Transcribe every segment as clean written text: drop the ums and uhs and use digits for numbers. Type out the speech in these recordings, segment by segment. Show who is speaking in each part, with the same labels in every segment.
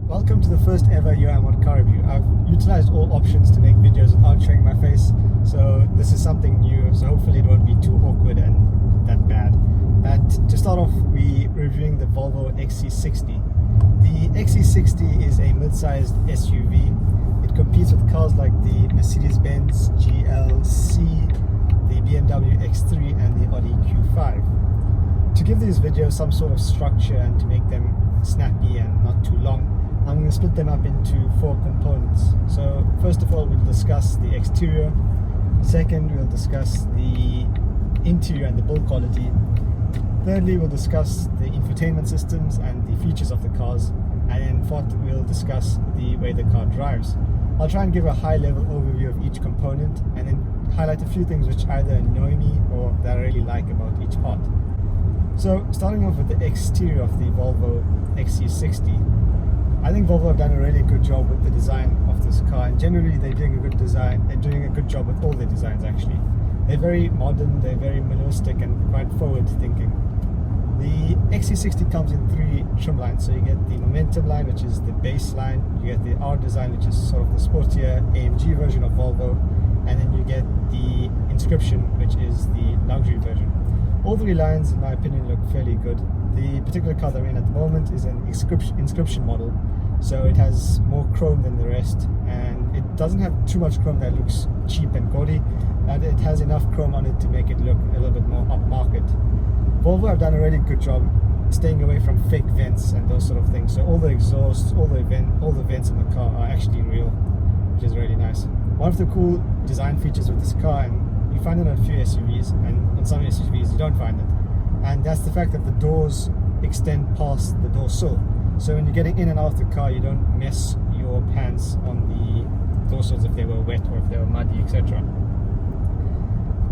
Speaker 1: Welcome to the first ever UIMod car review. I've utilized all options to make videos without showing my face, so this is something new, so hopefully it won't be too awkward and that bad. But to start off, we're reviewing the Volvo XC60. The XC60 is a mid-sized SUV. It competes with cars like the Mercedes-Benz GLC, the BMW X3 and the Audi Q5. To give these videos some sort of structure and to make them snappy and not too long, I'm going to split them up into 4 components. So first of all, we'll discuss the exterior. Second, we'll discuss the interior and the build quality. Thirdly, we'll discuss the infotainment systems and the features of the cars. And then fourth, we'll discuss the way the car drives. I'll try and give a high-level overview of each component and then highlight a few things which either annoy me or that I really like about each part. So starting off with the exterior of the Volvo XC60, I think Volvo have done a really good job with the design of this car, and generally they're doing a good design. They're doing a good job with all their designs actually. They're very modern, they're very minimalistic and quite forward thinking. The XC60 comes in 3 trim lines. So you get the Momentum line, which is the base line, you get the R design, which is sort of the sportier AMG version of Volvo, and then you get the Inscription, which is the luxury version. All 3 lines, in my opinion, look fairly good. The particular car that I'm in at the moment is an inscription model, so it has more chrome than the rest, and it doesn't have too much chrome that looks cheap and gaudy, and it has enough chrome on it to make it look a little bit more upmarket. Volvo have done a really good job staying away from fake vents and those sort of things, so all the exhausts, all the vents in the car are actually real, which is really nice. One of the cool design features of this car, and you find it on a few SUVs, and on some SUVs you don't find it, and that's the fact that the doors extend past the door sill. So when you're getting in and out of the car, you don't mess your pants on the door sills if they were wet or if they were muddy, etc.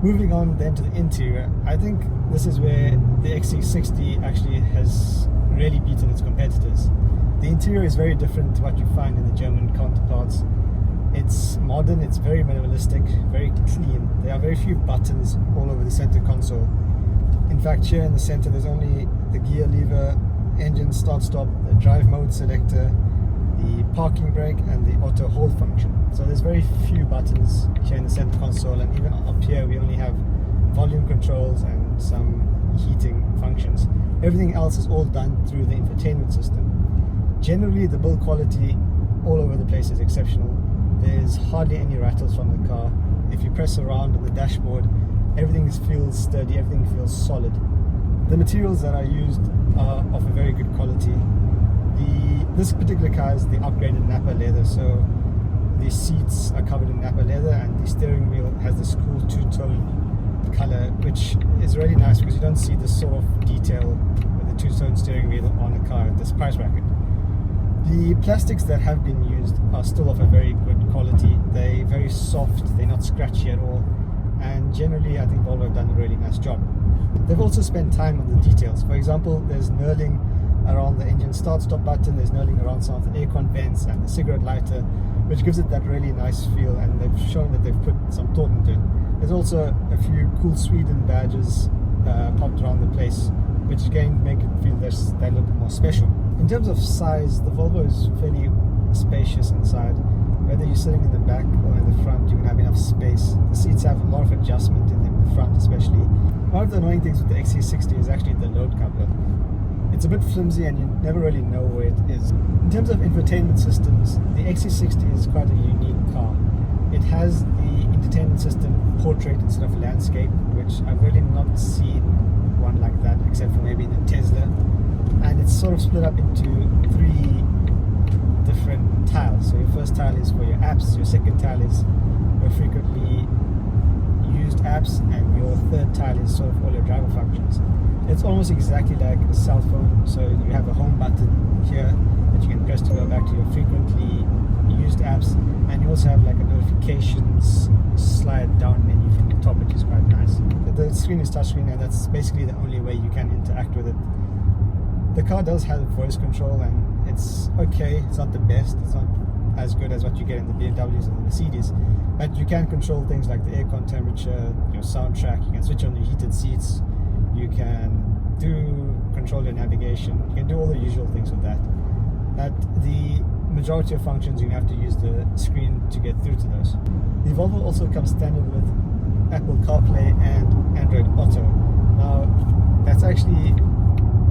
Speaker 1: Moving on then to the interior, I think this is where the XC60 actually has really beaten its competitors. The interior is very different to what you find in the German counterparts. It's modern, it's very minimalistic, very clean. There are very few buttons all over the center console. In fact, here in the center there's only the gear lever, engine start-stop, the drive mode selector, the parking brake and the auto hold function. So there's very few buttons here in the center console, and even up here we only have volume controls and some heating functions. Everything else is all done through the infotainment system. Generally the build quality all over the place is exceptional. There's hardly any rattles from the car. If you press around on the dashboard, everything feels sturdy, everything feels solid. The materials that are used are of a very good quality. This particular car is the upgraded Nappa leather, so the seats are covered in Nappa leather, and the steering wheel has this cool 2-tone color, which is really nice because you don't see this sort of detail with a 2-tone steering wheel on a car at this price bracket. The plastics that have been used are still of a very good quality. They're very soft, they're not scratchy at all, and generally I think Volvo have done a really nice job. They've also spent time on the details. For example, there's knurling around the engine start-stop button, there's knurling around some of the aircon vents and the cigarette lighter, which gives it that really nice feel, and they've shown that they've put some thought into it. There's also a few cool Sweden badges popped around the place, which again make it feel that little bit more special. In terms of size, the Volvo is fairly spacious inside. Whether you're sitting in the back or in the front, you can have enough space. The seats have a lot of adjustment in them, in the front especially. One of the annoying things with the XC60 is actually the load coupler. It's a bit flimsy and you never really know where it is. In terms of infotainment systems, the XC60 is quite a unique car. It has the entertainment system portrait instead of landscape, which I've really not seen one like that except for maybe the Tesla. And it's sort of split up into 3 different tiles. So your first tile is for your apps, your second tile is your frequently used apps, and your third tile is sort of all your driver functions. It's almost exactly like a cell phone, so you have a home button here that you can press to go back to your frequently used apps, and you also have like a notifications slide down menu from the top, which is quite nice. The screen is touchscreen, and that's basically the only way you can interact with it. The car does have voice control, and it's okay. It's not the best. It's not as good as what you get in the BMWs and the Mercedes, but you can control things like the aircon temperature, your soundtrack. You can switch on your heated seats. You can control your navigation. You can do all the usual things with that. But the majority of functions you have to use the screen to get through to those. The Volvo also comes standard with Apple CarPlay and Android Auto. Now that's actually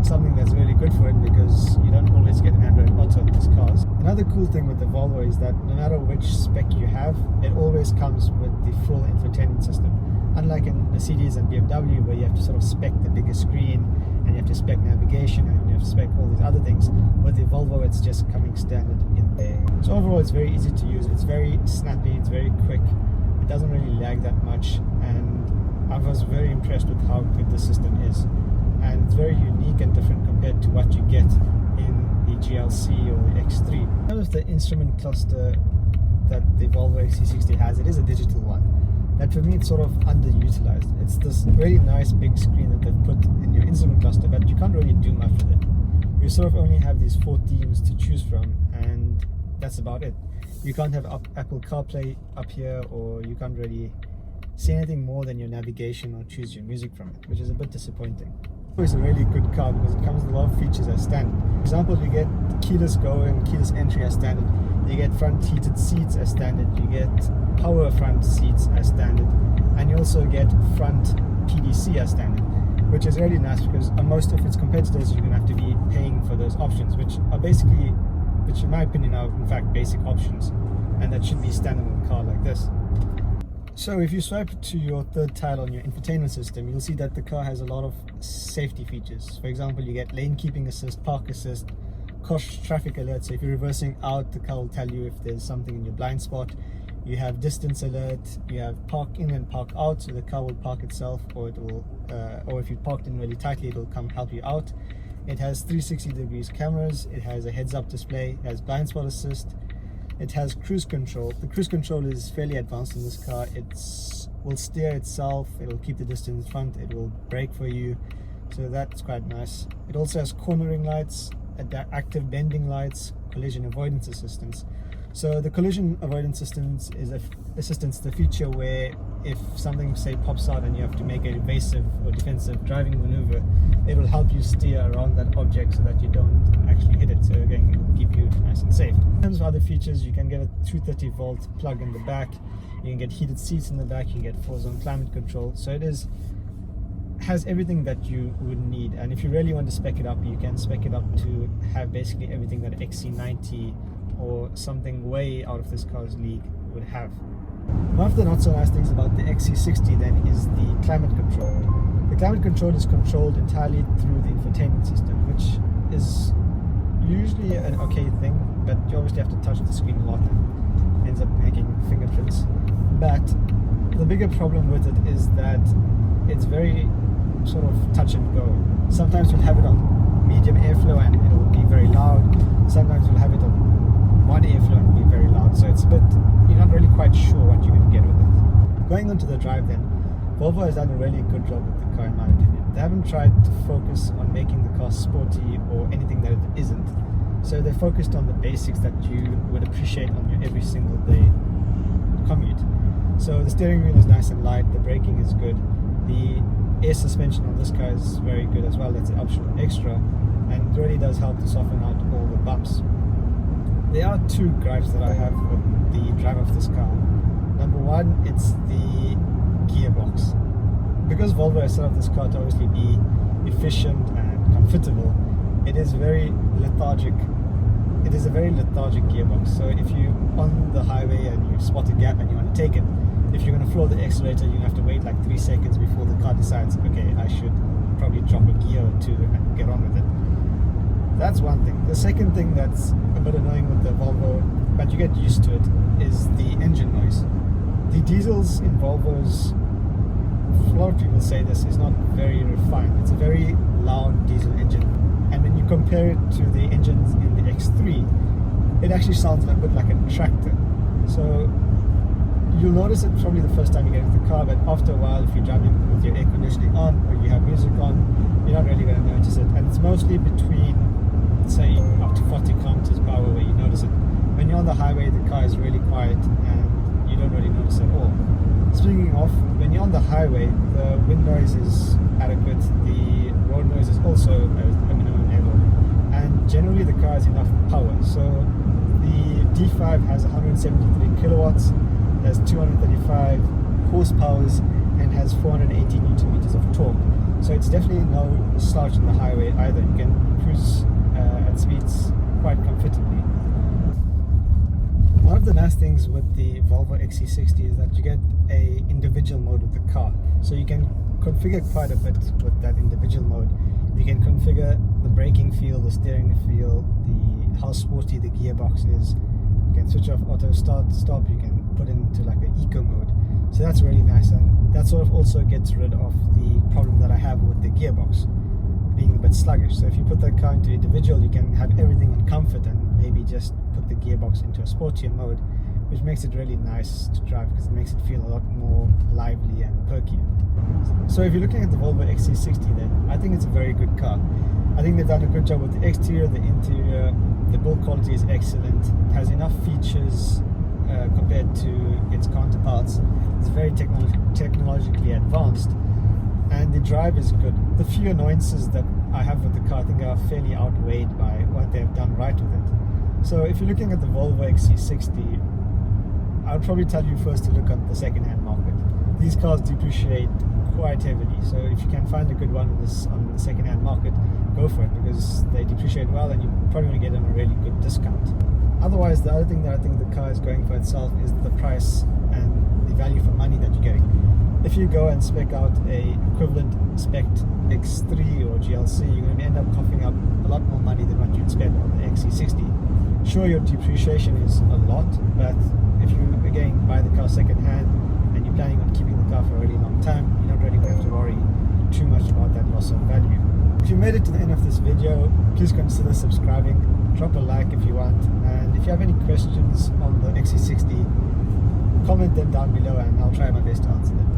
Speaker 1: something that's really good for it because you don't always get Android Auto in these cars. Another cool thing with the Volvo is that no matter which spec you have, it always comes with the full infotainment system. Unlike in Mercedes and BMW where you have to sort of spec the bigger screen and you have to spec navigation and you have to spec all these other things, with the Volvo it's just coming standard in there. So overall it's very easy to use, it's very snappy, it's very quick, it doesn't really lag that much, and I was very impressed with how good the system is. And it's very unique and different compared to what you get in the GLC or the X3. In terms of the instrument cluster that the Volvo XC60 has, it is a digital one. And for me it's sort of underutilized. It's this really nice big screen that they've put in your instrument cluster, but you can't really do much with it. You sort of only have these 4 themes to choose from, and that's about it. You can't have Apple CarPlay up here, or you can't really see anything more than your navigation or choose your music from it, which is a bit disappointing. It's a really good car because it comes with a lot of features as standard. For example, you get keyless go and keyless entry as standard. You get front heated seats as standard. You get power front seats as standard, and you also get front PDC as standard, which is really nice because on most of its competitors you're going to have to be paying for those options, which are basically, which in my opinion are in fact basic options, and that should be standard in a car like this. So if you swipe to your third tile on your infotainment system, you'll see that the car has a lot of safety features. For example, you get lane keeping assist, park assist, cross traffic alert. So if you're reversing out, the car will tell you if there's something in your blind spot. You have distance alert, you have park in and park out, so the car will park itself, or it will, or if you parked in really tightly, it will come help you out. It has 360 degrees cameras, it has a heads-up display, it has blind spot assist. It has cruise control. The cruise control is fairly advanced in this car. It will steer itself, it will keep the distance in front, it will brake for you, so that's quite nice. It also has cornering lights, active bending lights, collision avoidance assistance. So the collision avoidance assistance is the feature where if something say pops out and you have to make an evasive or defensive driving maneuver, it will help you steer around that object so that you don't actually hit it. So again, it will keep you nice and safe. In terms of other features, you can get a 230 volt plug in the back, you can get heated seats in the back, you can get 4-zone climate control. So it has everything that you would need, and if you really want to spec it up, you can spec it up to have basically everything that XC90 or something way out of this car's league would have. One of the not so nice things about the XC60 then is the climate control. The climate control is controlled entirely through the infotainment system, which is usually an okay thing, but you obviously have to touch the screen a lot and ends up making fingerprints. But the bigger problem with it is that it's very sort of touch and go. Sometimes you'll have it on medium airflow and it will be very loud. Sometimes you'll have it on one airflow and be very loud, so it's a bit, you're not really quite sure what you're going to get with it. Going on to the drive then, Volvo has done a really good job with the car in my opinion. They haven't tried to focus on making the car sporty or anything that it isn't, so they focused on the basics that you would appreciate on your every single day commute. So the steering wheel is nice and light, the braking is good, the air suspension on this car is very good as well, that's an optional extra, and it really does help to soften out all the bumps. There are 2 gripes that I have with the drive of this car. Number one, it's the gearbox. Because Volvo has set up this car to obviously be efficient and comfortable, it is very lethargic. It is a very lethargic gearbox. So if you're on the highway and you spot a gap and you want to take it, if you're going to floor the accelerator, you have to wait like 3 seconds before the car decides, okay, I should probably drop a gear or 2 and get on with it. That's one thing. The second thing that's a bit annoying with the Volvo, but you get used to it, is the engine noise. The diesels in Volvos, a lot of people say this, is not very refined. It's a very loud diesel engine. And when you compare it to the engines in the X3, it actually sounds a bit like a tractor. So you'll notice it probably the first time you get into the car, but after a while, if you're driving with your air conditioning on or you have music on, you're not really going to notice it. And it's mostly between, say, up to 40 kilometers per hour where you notice it. When you're on the highway, the car is really quiet and you don't really notice at all. Speaking of, when you're on the highway, the wind noise is adequate, the road noise is also at a minimum level, and generally the car has enough power. So the D5 has 173 kilowatts, has 235 horsepowers, and has 480 newton meters of torque. So it's definitely no slouch on the highway either. You can cruise at speeds quite comfortably. One of the nice things with the Volvo XC60 is that you get a individual mode with the car. So you can configure quite a bit with that individual mode. You can configure the braking feel, the steering feel, how sporty the gearbox is. You can switch off auto start, stop. You can put into like an eco mode. So that's really nice, and that sort of also gets rid of the problem that I have with the gearbox being a bit sluggish. So if you put the car into individual, you can have everything in comfort and maybe just put the gearbox into a sportier mode, which makes it really nice to drive because it makes it feel a lot more lively and perky. So if you're looking at the Volvo XC60, then I think it's a very good car. I think they've done a good job with the exterior, the interior. The build quality is excellent. It has enough features compared to its counterparts. It's very technologically advanced, and the drive is good. The few annoyances that I have with the car, I think, are fairly outweighed by what they've done right with it. So if you're looking at the Volvo XC60, I would probably tell you first to look at the second-hand market. These cars depreciate quite heavily, so if you can find a good one on the second-hand market, go for it, because they depreciate well and you probably want to get them a really good discount. Otherwise, the other thing that I think the car is going for itself is the price and the value for money that you're getting. If you go and spec out a equivalent spec X3 or GLC, you're going to end up coughing up a lot more money than what you'd spend on the XC60. Sure, your depreciation is a lot, but if you again buy the car second hand and you're planning on keeping the car for a really long time, you're not really going to have to worry too much about that loss of value. If you made it to the end of this video, please consider subscribing, drop a like if you want, and if you have any questions on the XC60, comment them down below and I'll try my best to answer them.